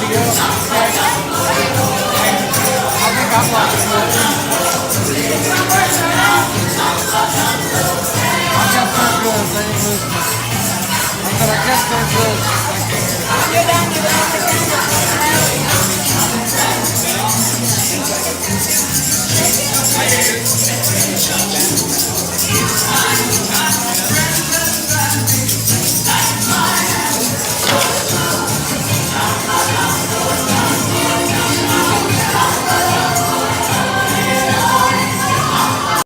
video. I think I'm watching it. I guess they're good. They ain't listening. I said, I guess they're good.